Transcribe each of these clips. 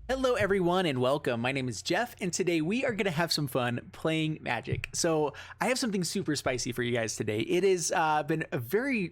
Hello everyone and welcome. My name is Jeff and today we are going to have some fun playing Magic. So I have something super spicy for you guys today. It has been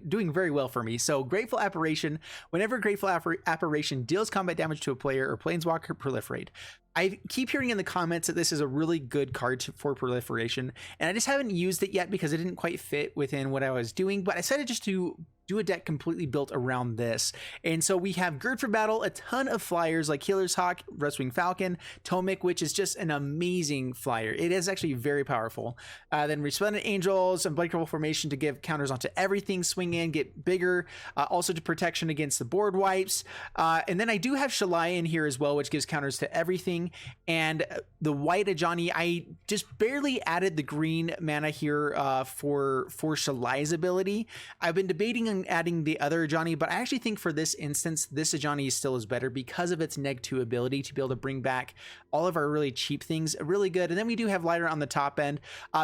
doing very well for me. So Grateful Apparition, whenever Grateful Apparition deals combat damage to a player or Planeswalker, Proliferate. I keep hearing in the comments that this is a really good card for Proliferation, and I just haven't used it yet because it didn't quite fit within what I was doing, but I decided just to do a deck completely built around this. And so we have Gird for Battle, a ton of flyers like Healer's Hawk, Redwing Falcon, Tomic, which is just an amazing flyer. It is actually very powerful. Then Resplendent Angels and Unbreakable Formation to give counters onto everything, swing in, get bigger, also to protection against the board wipes. And then I do have Shalai in here as well, which gives counters to everything. And the white Ajani, I just barely added the green mana here for Shalai's ability. I've been debating on adding the other Ajani, but I actually think for this instance, this Ajani still is better because of its neg2 ability to be able to bring back all of our really cheap things really good. And then we do have Lighter on the top end.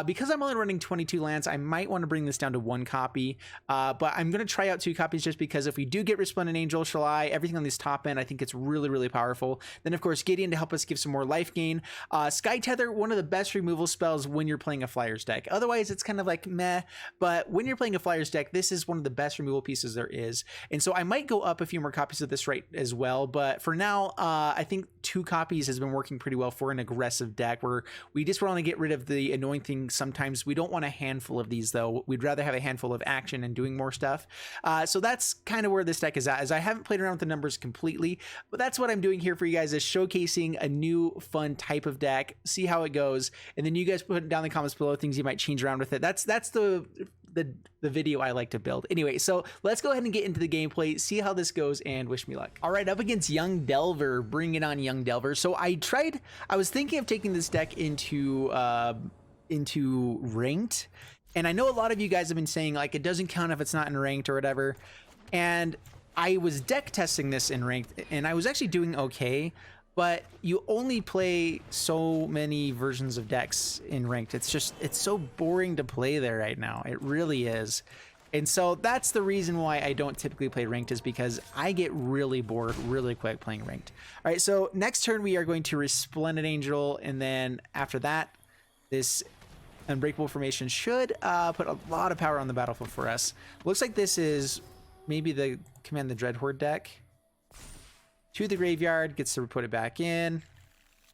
Because I'm only running 22 lands, I might want to bring this down to 1 copy, but I'm going to try out 2 copies just because if we do get Resplendent Angel, Shalai, everything on this top end, I think it's really, really powerful. Then of course, Gideon to help us give some more life gain. Sky Tether, one of the best removal spells when you're playing a Flyers deck. Otherwise, it's kind of like meh, but when you're playing a Flyers deck, this is one of the best removal pieces there is. And so I might go up a few more copies of this right as well, but for now, I think 2 copies has been working pretty well for an aggressive deck where we just want to get rid of the annoying thing. Sometimes we don't want a handful of these though. We'd rather have a handful of action and doing more stuff. So that's kind of where this deck is at, as I haven't played around with the numbers completely, but that's what I'm doing here for you guys, is showcasing a new fun type of deck, see how it goes, and then you guys put down in the comments below things you might change around with it. That's the video I like to build. Anyway, so let's go ahead and get into the gameplay, see how this goes, and wish me luck. All right, up against Young Delver. Bring it on, Young Delver. So I was thinking of taking this deck into ranked, and I know a lot of you guys have been saying like it doesn't count if it's not in ranked or whatever, and I was deck testing this in ranked and I was actually doing okay, but you only play so many versions of decks in ranked. It's so boring to play there right now. It really is. And so that's the reason why I don't typically play ranked, is because I get really bored really quick playing ranked. All right, so next turn we are going to Resplendent Angel, and then after that, this Unbreakable Formation should put a lot of power on the battlefield for us. Looks like this is maybe the Command the Dreadhorde deck. To the graveyard, gets to put it back in,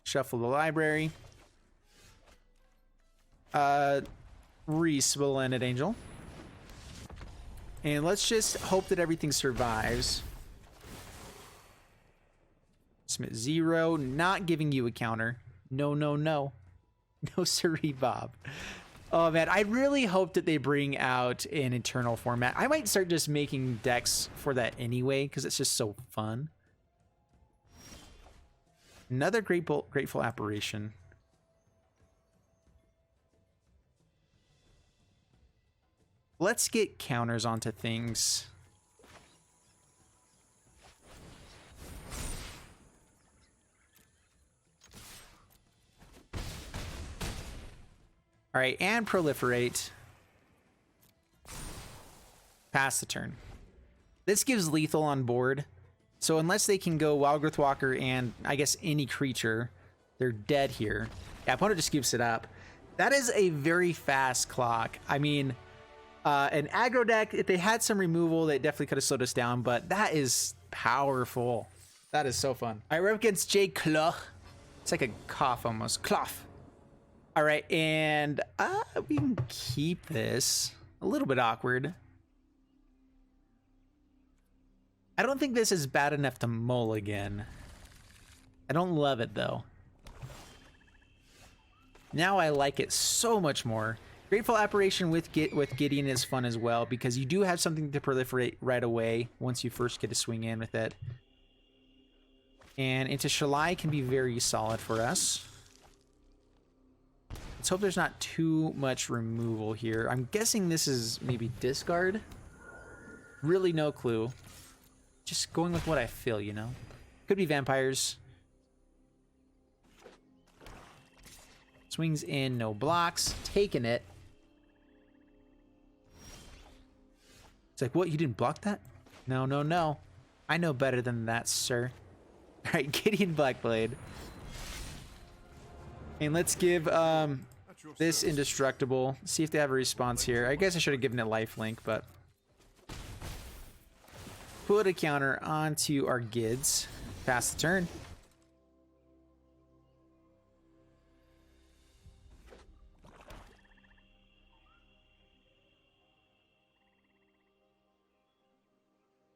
shuffle the library, Resplendent Angel, and let's just hope that everything survives. Smith 0, not giving you a counter. No, no, no. No siree, Bob. Oh man, I really hope that they bring out an Eternal format. I might start just making decks for that anyway, because it's just so fun. Another Grateful Apparition. Let's get counters onto things. All right, and Proliferate. Pass the turn. This gives lethal on board. So unless they can go Wild Growth Walker and I guess any creature, they're dead here. Yeah, opponent just scoops it up. That is a very fast clock. I mean, an aggro deck, if they had some removal, they definitely could have slowed us down, but that is powerful. That is so fun. All right, we're up against J. Clough. It's like a cough almost. Clough. All right, and we can keep this. A little bit awkward. I don't think this is bad enough to mulligan. I don't love it though. Now I like it so much more. Grateful Apparition with Gideon is fun as well, because you do have something to proliferate right away once you first get a swing in with it. And into Shalai can be very solid for us. Let's hope there's not too much removal here. I'm guessing this is maybe discard. Really no clue. Just going with what I feel, you know? Could be vampires. Swings in, no blocks. Taking it. It's like, what? You didn't block that? No, no, no. I know better than that, sir. All right, Gideon Blackblade. And let's give this indestructible. See if they have a response here. I guess I should have given it lifelink, but put a counter onto our Gids. Pass the turn.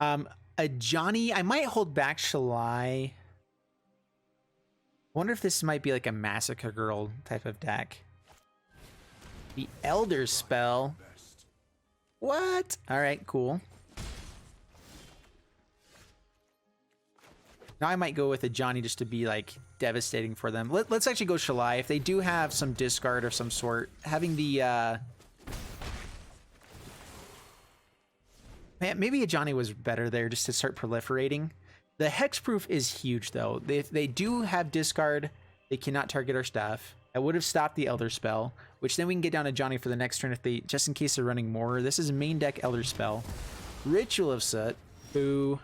A Johnny. I might hold back Shalai. Wonder if this might be like a Massacre Girl type of deck. The Elder Spell. What? All right, cool. Now I might go with a Johnny just to be like devastating for them. Let's actually go Shalai. If they do have some discard of some sort, having the man, maybe a Johnny was better there just to start proliferating. The hexproof is huge though. If they do have discard, they cannot target our stuff. I would have stopped the Elder Spell, which then we can get down to Johnny for the next turn if they, just in case they're running more. This is main deck Elder Spell. Ritual of Soot. Boo.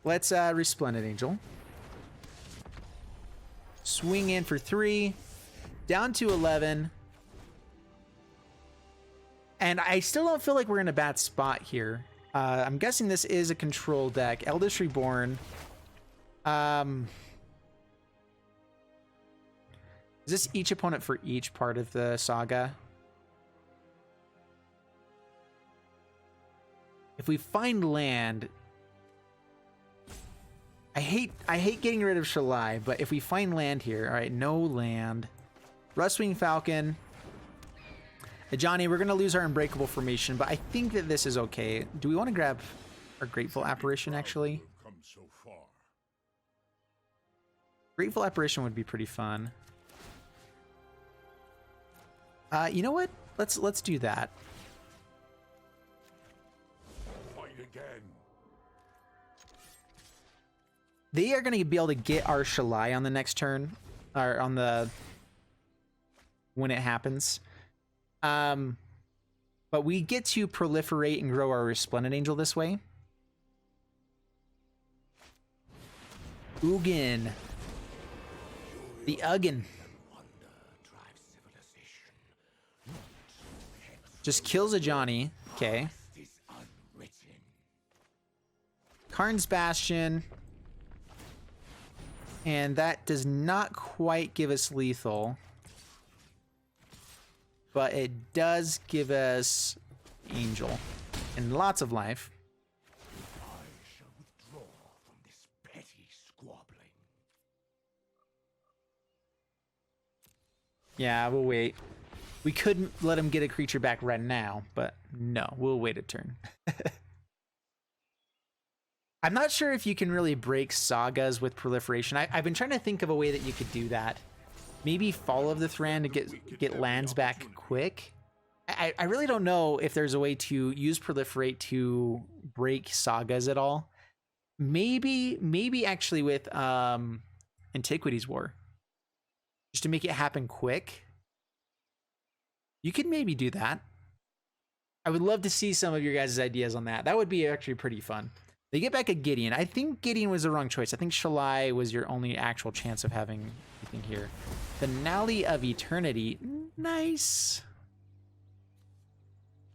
Let's Resplendent Angel. Swing in for 3. Down to 11. And I still don't feel like we're in a bad spot here. I'm guessing this is a control deck. Eldest Reborn. Is this each opponent for each part of the saga? If we find land, I hate getting rid of Shalai, but if we find land here, all right, no land. Rustwing Falcon. Johnny, we're going to lose our Unbreakable formation, but I think that this is okay. Do we want to grab our Grateful Apparition, actually? Grateful Apparition would be pretty fun. You know what? Let's do that. Fight again. They are going to be able to get our Shalai on the next turn, or on the when it happens. But we get to proliferate and grow our Resplendent Angel this way. Ugin. The Ugin. Just kills a Johnny. Okay. Karn's Bastion. And that does not quite give us lethal. But it does give us Angel and lots of life. I shall withdraw from this petty squabbling. Yeah, we'll wait. We couldn't let him get a creature back right now, but no, we'll wait a turn. I'm not sure if you can really break sagas with proliferation. I've been trying to think of a way that you could do that. Maybe Fall of the Thran to get lands back quick. I really don't know if there's a way to use Proliferate to break sagas at all. Maybe actually with Antiquities War. Just to make it happen quick. You could maybe do that. I would love to see some of your guys' ideas on that. That would be actually pretty fun. They get back a Gideon. I think Gideon was the wrong choice. I think Shalai was your only actual chance of having anything here. Finale of Eternity. Nice.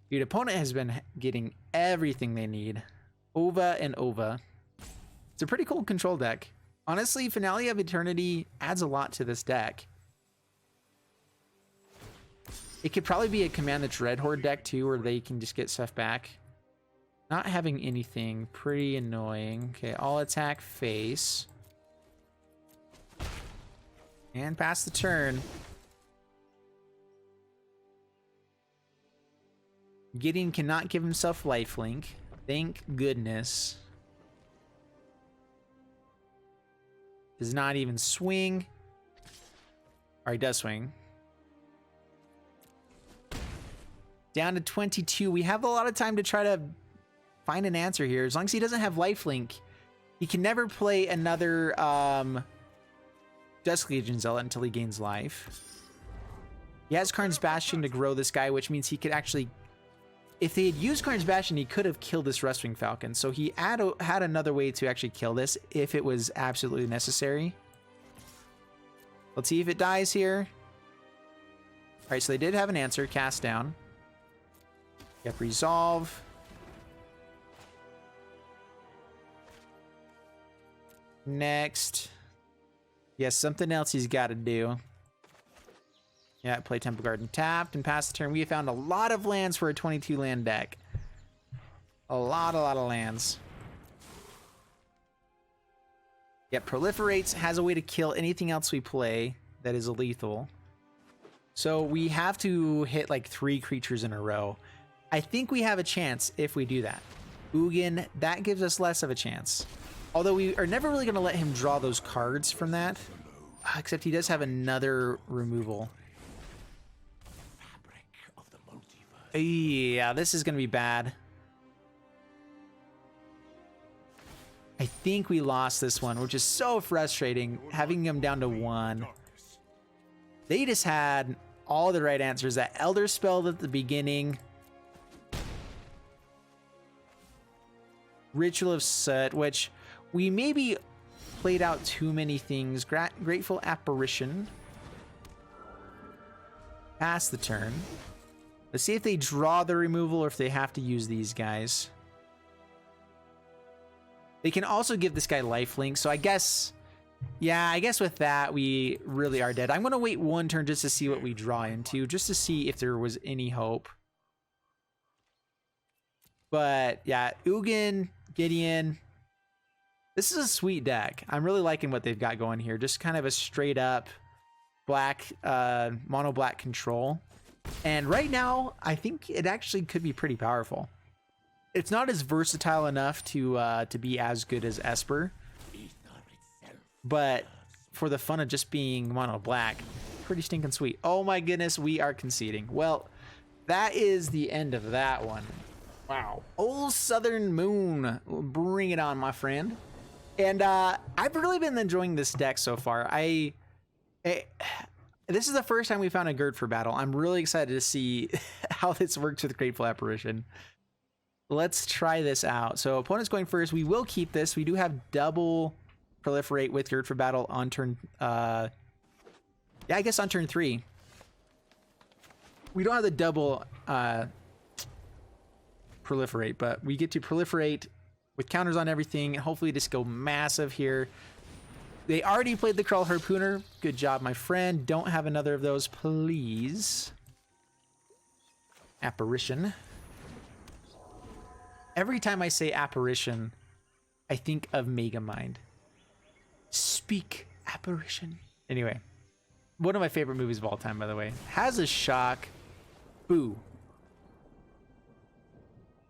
Your opponent has been getting everything they need. Ova and Ova. It's a pretty cool control deck. Honestly, Finale of Eternity adds a lot to this deck. It could probably be a Command the Dreadhorde deck too, where they can just get stuff back. Not having anything, pretty annoying. Okay, all attack face. And pass the turn. Gideon cannot give himself lifelink. Thank goodness. Does not even swing. Or he does swing. Down to 22. We have a lot of time to try to find an answer here. As long as he doesn't have lifelink, he can never play another Dusk Legion Zealot until he gains life. He has Karn's Bastion to grow this guy, which means he could actually If they had used Carnage Bastion, he could have killed this Rustwing Falcon. So he had another way to actually kill this if it was absolutely necessary. Let's see if it dies here. All right, so they did have an answer. Cast down. Yep, resolve. Next. Yes, something else he's got to do. Yeah, play Temple Garden tapped and pass the turn. We have found a lot of lands for a 22 land deck. A lot of lands. Yep, Proliferates has a way to kill anything else we play that is lethal. So we have to hit like 3 creatures in a row. I think we have a chance if we do that. Ugin, that gives us less of a chance. Although we are never really going to let him draw those cards from that. Except he does have another removal. Yeah, this is going to be bad. I think we lost this one, which is so frustrating, having them down to 1. They just had all the right answers. That Elder Spell at the beginning. Ritual of Soot, which we maybe played out too many things. Grateful Apparition. Pass the turn. Let's see if they draw the removal or if they have to use these guys. They can also give this guy lifelink, so I guess... Yeah, I guess with that, we really are dead. I'm going to wait 1 turn just to see what we draw into, just to see if there was any hope. But, yeah, Ugin, Gideon... This is a sweet deck. I'm really liking what they've got going here. Just kind of a straight up black, mono black control. And right now, I think it actually could be pretty powerful. It's not as versatile enough to be as good as Esper. But for the fun of just being mono black, pretty stinking sweet. Oh my goodness, we are conceding. Well, that is the end of that one. Wow. Old Southern Moon. Bring it on, my friend. And I've really been enjoying this deck so far. This is the first time we found a Gird for battle. I'm really excited to see how this works with Grateful Apparition. Let's try this out. So opponent's going first. We will keep this. We do have double Proliferate with Gird for battle on turn... yeah, I guess on turn 3. We don't have the double Proliferate, but we get to Proliferate with counters on everything. Hopefully just go massive here. They already played the Crawl Harpooner. Good job, my friend. Don't have another of those, please. Apparition. Every time I say Apparition, I think of Megamind. Speak, Apparition. Anyway, one of my favorite movies of all time, by the way. Has a shock. Boo.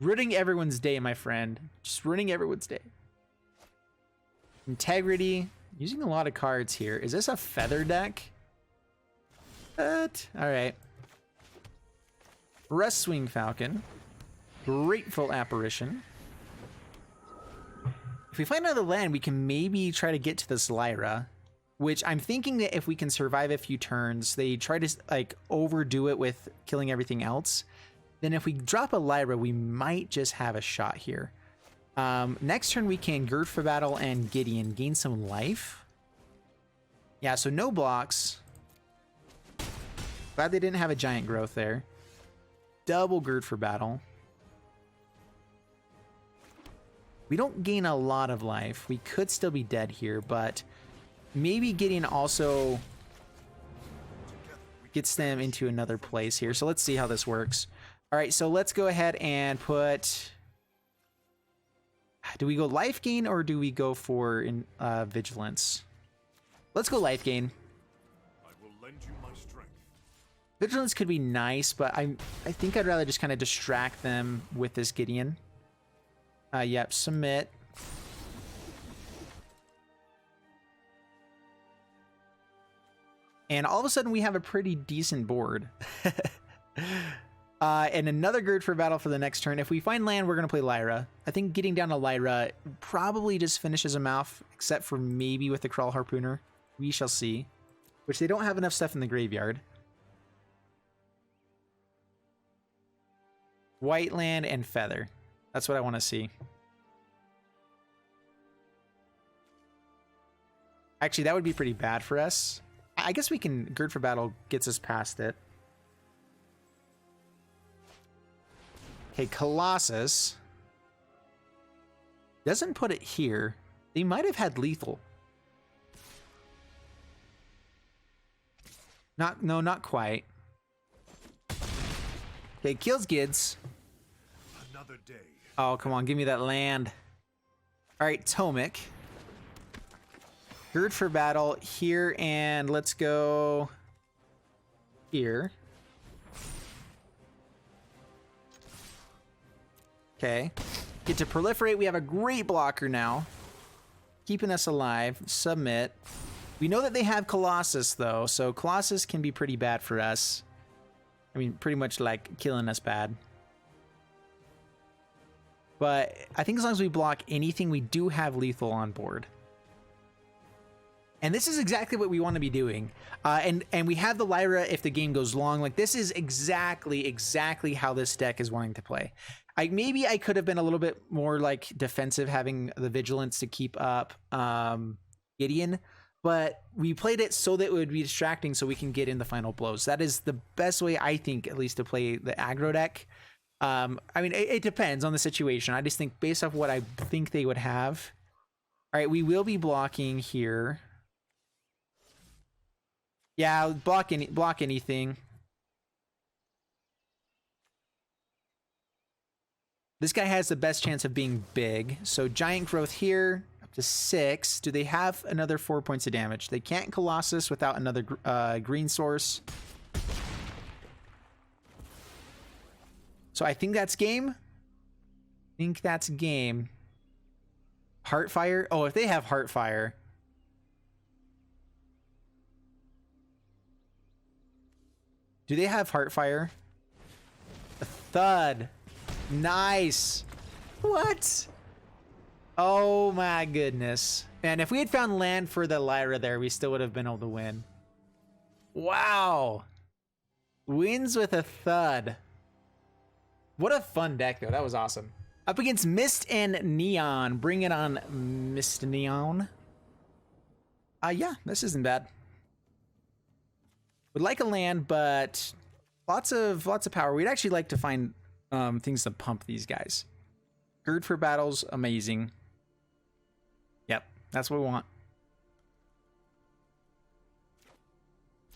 Ruining everyone's day, my friend. Just ruining everyone's day. Integrity. Using a lot of cards here. Is this a feather deck? What? Alright. Rustwing Falcon. Grateful Apparition. If we find another land, we can maybe try to get to this Lyra. Which I'm thinking that if we can survive a few turns, they try to like overdo it with killing everything else. Then if we drop a Lyra, we might just have a shot here. Next turn we can Gird for battle and Gideon gain some life. Yeah, so no blocks. Glad they didn't have a giant growth there. Double Gird for battle. We don't gain a lot of life. We could still be dead here, but maybe Gideon also gets them into another place here. So let's see how this works. All right, so let's go ahead and put... Do we go life gain or do we go for vigilance? Let's go life gain. I will lend you my strength. Vigilance could be nice, but I think I'd rather just kind of distract them with this Gideon. Yep, submit. And all of a sudden we have a pretty decent board. And another Gird for battle for the next turn. If we find land, we're going to play Lyra. I think getting down to Lyra probably just finishes them off, except for maybe with the Crawl Harpooner. We shall see. Which they don't have enough stuff in the graveyard. White land and feather. That's what I want to see. Actually, that would be pretty bad for us. I guess we can... Gird for Battle gets us past it. Okay, Colossus. Doesn't put it here. They might have had lethal. No, not quite. Okay, kills Gids. Another day. Oh, come on, give me that land. All right, Tomic. Gird for Battle here, and let's go here. Okay. Get to Proliferate. We have a great blocker now. Keeping us alive. Submit. We know that they have Colossus, though, so Colossus can be pretty bad for us. I mean, pretty much like killing us bad. But I think as long as we block anything, we do have lethal on board. And this is exactly what we want to be doing. And we have the Lyra if the game goes long. Like, this is exactly how this deck is wanting to play. Maybe I could have been a little bit more like defensive, having the vigilance to keep up Gideon, but we played it so that it would be distracting so we can get in the final blows. That is the best way, I think, at least to play the aggro deck. I mean, it depends on the situation. I just think based off what I think they would have. All right, we will be blocking here. Yeah, block anything. This guy has the best chance of being big. So giant growth here, up to 6. Do they have another 4 points of damage? They can't Colossus without another green source. So I think that's game. Heartfire. Oh, if they have Heartfire. Do they have Heartfire? A Thud. Nice. What? Oh my goodness. Man, if we had found land for the Lyra there, we still would have been able to win. Wow. Wins with a Thud. What a fun deck, though. That was awesome. Up against Mist and Neon. Bring it on, Mist and Neon. Yeah, this isn't bad. Would like a land, but lots of power. We'd actually like to find things to pump these guys. Gird for Battle's amazing. Yep, that's what we want.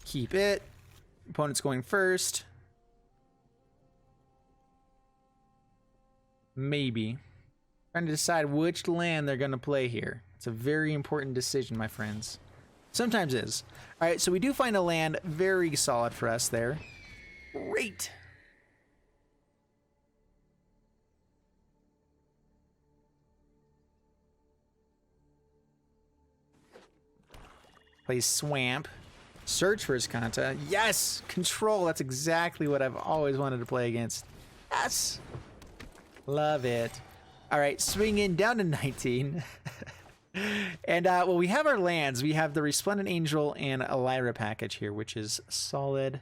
Keep it. Opponent's going first. Maybe. Trying to decide which land they're going to play here. It's a very important decision, my friends. Sometimes is. All right, so we do find a land. Very solid for us there. Great. Plays Swamp. Search for his Kanta. Yes! Control. That's exactly what I've always wanted to play against. Yes! Love it. All right, swing in down to 19. And, well, we have our lands. We have the Resplendent Angel and a Lyra package here, which is solid.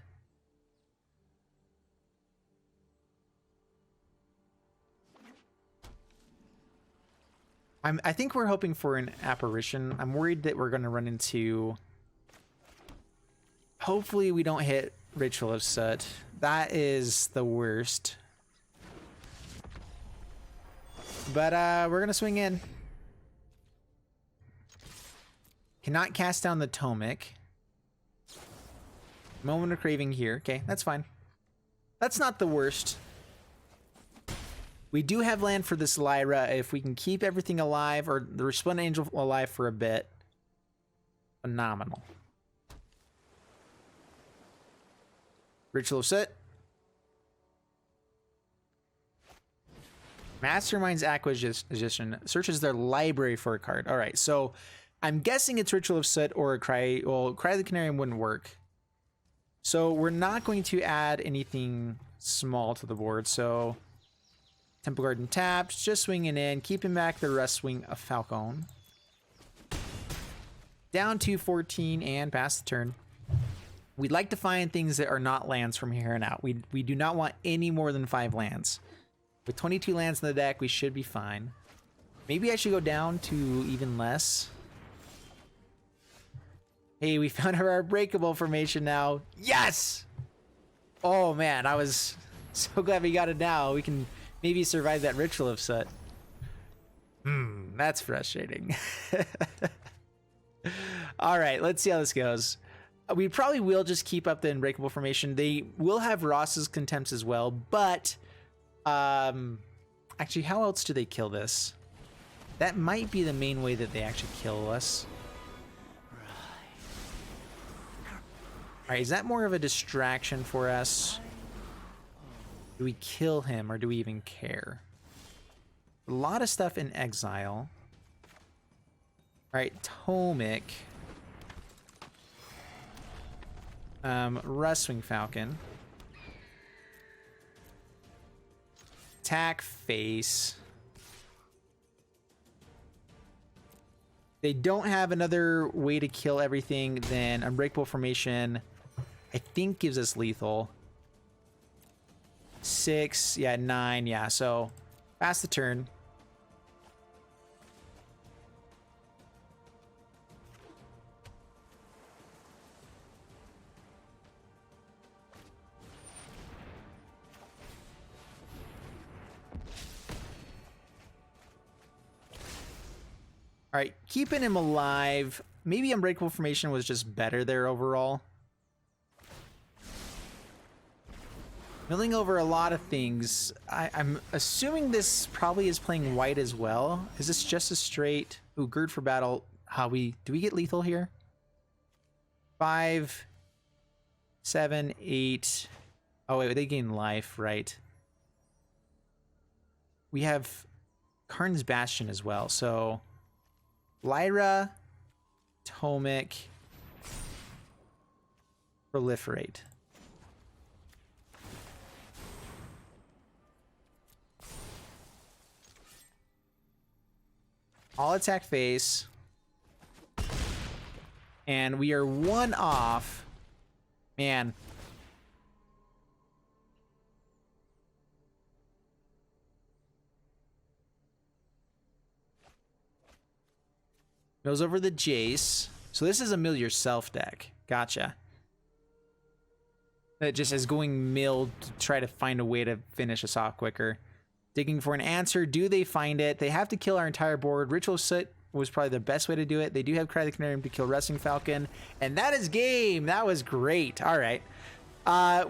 I think we're hoping for an Apparition. I'm worried that we're going to run into... Hopefully we don't hit Ritual of Soot. That is the worst. But we're going to swing in. Cannot cast down the Tomic. Moment of Craving here. Okay, that's fine. That's not the worst. We do have land for this Lyra. If we can keep everything alive, or the Resplendent Angel alive for a bit. Phenomenal. Ritual of Soot. Mastermind's Acquisition. Searches their library for a card. All right, so I'm guessing it's Ritual of Soot or a Cry. Well, Cry of the Canarium wouldn't work. So we're not going to add anything small to the board. So Temple Garden tapped, just swinging in, keeping back the Rust Wing of Falcon. Down to 14 and past the turn. We'd like to find things that are not lands from here on out. We do not want any more than 5 lands. With 22 lands in the deck, we should be fine. Maybe I should go down to even less. Hey, we found our breakable formation now. Yes! Oh man, I was so glad we got it now. We can maybe survive that ritual of Soot. That's frustrating. All right, let's see how this goes. We probably will just keep up the unbreakable formation. They will have Ross's Contempts as well, but actually, how else do they kill this? That might be the main way that they actually kill us. All right, is that more of a distraction for us? Do we kill him or do we even care? A lot of stuff in exile. All right, Tomic. Rustwing Falcon. Attack face. They don't have another way to kill everything, then Unbreakable Formation, I think, gives us lethal. 6, yeah, 9, yeah, so pass the turn. All right, keeping him alive. Maybe Unbreakable Formation was just better there overall. Milling over a lot of things. I'm assuming this probably is playing white as well. Is this just a straight... Ooh, Gird for Battle. Do we get lethal here? 5, 7, 8. Oh, wait, they gain life, right? We have Karn's Bastion as well, so... Lyra, Tomic, Proliferate. All attack face. And we are 1 off. Man. Goes over the Jace. So this is a mill yourself deck. Gotcha. That just is going mill to try to find a way to finish us off quicker. Digging for an answer. Do they find it? They have to kill our entire board. Ritual Soot was probably the best way to do it. They do have Cry the Canarium to kill Rustwing Falcon. And that is game. That was great. All right.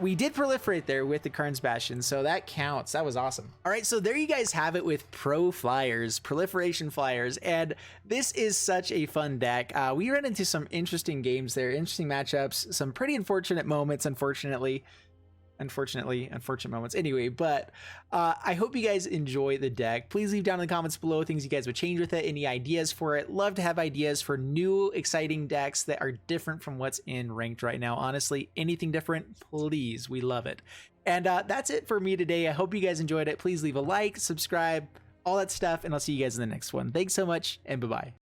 We did proliferate there with the Karn's Bastion, so that counts. That was awesome. All right, so there you guys have it with Pro Flyers, Proliferation Flyers, and this is such a fun deck. We ran into some interesting games there, interesting matchups, some pretty unfortunate moments, unfortunate moments anyway, but I hope you guys enjoy the deck. Please leave down in the comments below things you guys would change with it, any ideas for it. Love to have ideas for new exciting decks that are different from what's in ranked right now. Honestly, anything different, please, we love it. And that's it for me today. I hope you guys enjoyed it. Please leave a like, subscribe, all that stuff, and I'll see you guys in the next one. Thanks so much, and bye-bye.